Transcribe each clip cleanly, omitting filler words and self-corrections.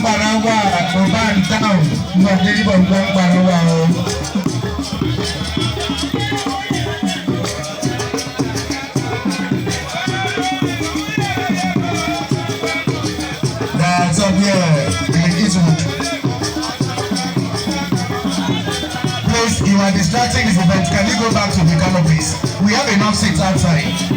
Barawa, Oban Town, not even Barawa. That's up here in Eastwood. Please, you are distracting this event. Can you go back to the canopies? We have enough seats outside.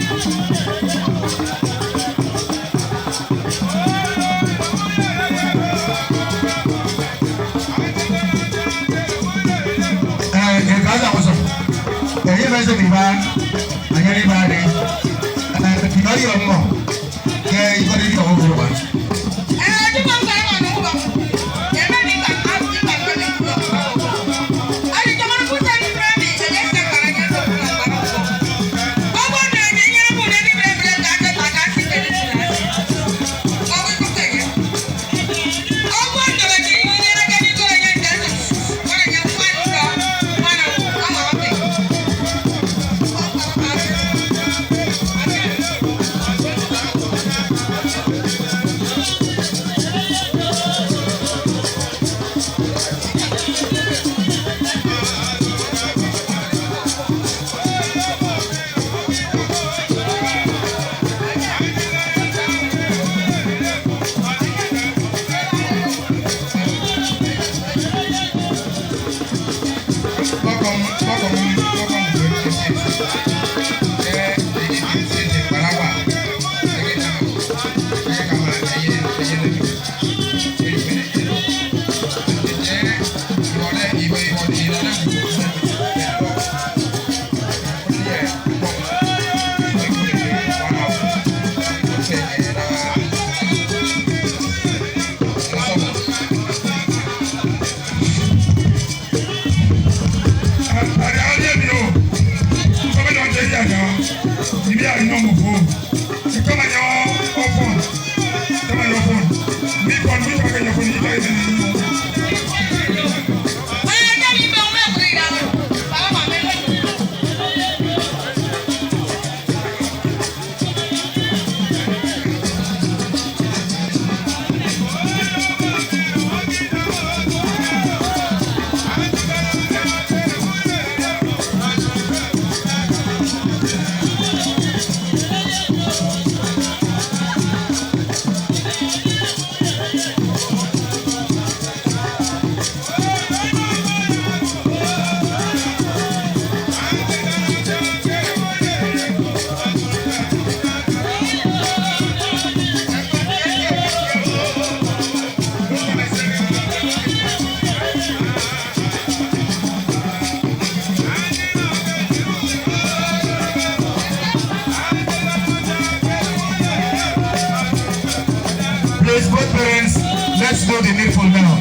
Both parents, let's do the needful now.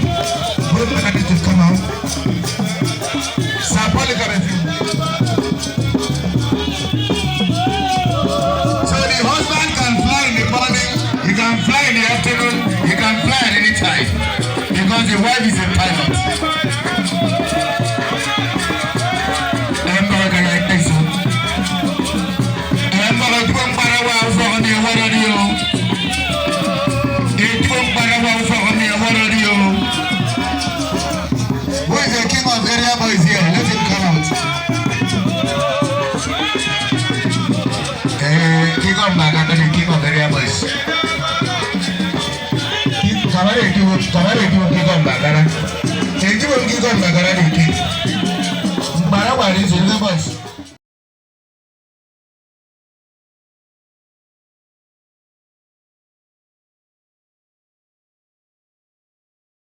Both parents to come out. So the husband can fly in the morning, he can fly in the afternoon, he can fly at any time. Because the wife is a pilot. Is here. Let him come out. King of Magana, king of area boys. Kamare, king of Magana. King of Magana, king. Barawa is in the boys.